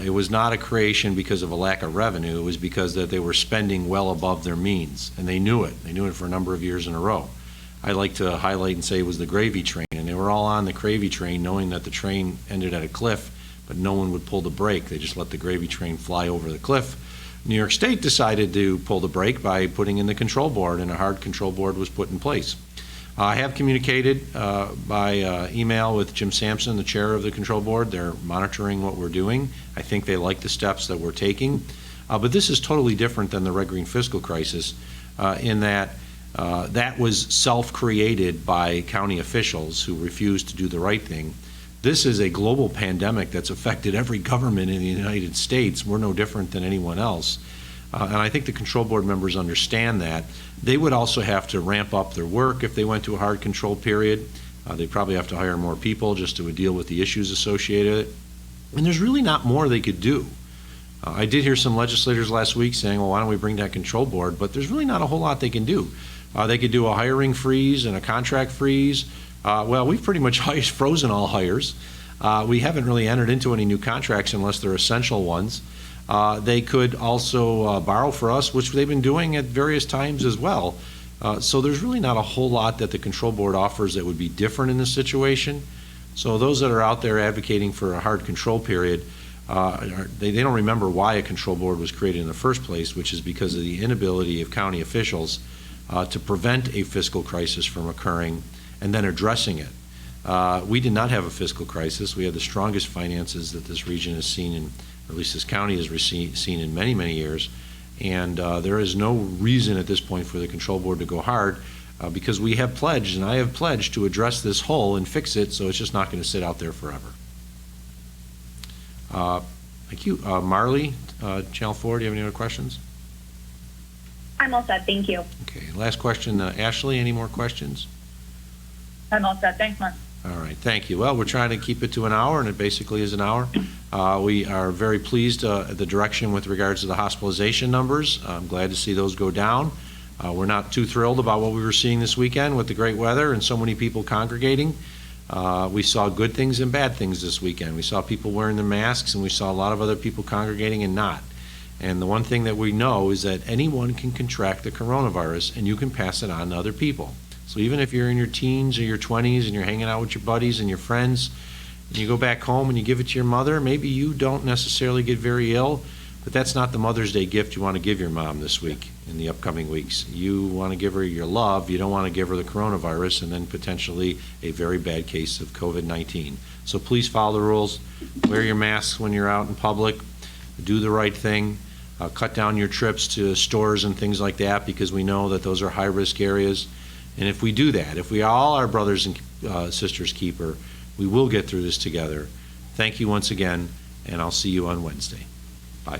It was not a creation because of a lack of revenue. It was because that they were spending well above their means, and they knew it. They knew it for a number of years in a row. I like to highlight and say it was the gravy train, and they were all on the gravy train knowing that the train ended at a cliff, but no one would pull the brake. They just let the gravy train fly over the cliff. New York State decided to pull the brake by putting in the control board, and a hard control board was put in place. I have communicated by email with Jim Sampson, the chair of the control board. They're monitoring what we're doing. I think they like the steps that we're taking. But this is totally different than the Red Green fiscal crisis in that that was self-created by county officials who refused to do the right thing. This is a global pandemic that's affected every government in the United States. We're no different than anyone else. And I think the control board members understand that. They would also have to ramp up their work if they went to a hard control period. They probably have to hire more people just to deal with the issues associated with it. And there's really not more they could do. I did hear some legislators last week saying, well, why don't we bring that control board? But there's really not a whole lot they can do. They could do a hiring freeze and a contract freeze. Well, we've pretty much frozen all hires. We haven't really entered into any new contracts unless they're essential ones. They could also borrow for us, which they've been doing at various times as well. So there's really not a whole lot that the control board offers that would be different in this situation. So those that are out there advocating for a hard control period, they don't remember why a control board was created in the first place, which is because of the inability of county officials to prevent a fiscal crisis from occurring and then addressing it. We did not have a fiscal crisis. We had the strongest finances that this region has seen, or at least this county has seen in many, many years. And there is no reason at this point for the control board to go hard because we have pledged, and I have pledged, to address this hole and fix it so it's just not going to sit out there forever. Thank you. Marley, Channel 4, do you have any other questions? I'm all set. Thank you. Okay. Last question. Ashley, any more questions? I'm all set. Thanks, Mark. All right, thank you. Well, we're trying to keep it to an hour, and it basically is an hour. We are very pleased at the direction with regards to the hospitalization numbers. I'm glad to see those go down. We're not too thrilled about what we were seeing this weekend with the great weather and so many people congregating. We saw good things and bad things this weekend. We saw people wearing their masks, and we saw a lot of other people congregating and not. And the one thing that we know is that anyone can contract the coronavirus, and you can pass it on to other people. So even if you're in your teens or your 20s and you're hanging out with your buddies and your friends, and you go back home and you give it to your mother, maybe you don't necessarily get very ill, but that's not the Mother's Day gift you want to give your mom this week, in the upcoming weeks. You want to give her your love. You don't want to give her the coronavirus and then potentially a very bad case of COVID-19. So please follow the rules. Wear your masks when you're out in public. Do the right thing. Cut down your trips to stores and things like that, because we know that those are high-risk areas. And if we do that, if we all are brothers and sisters keeper, we will get through this together. Thank you once again, and I'll see you on Wednesday. Bye.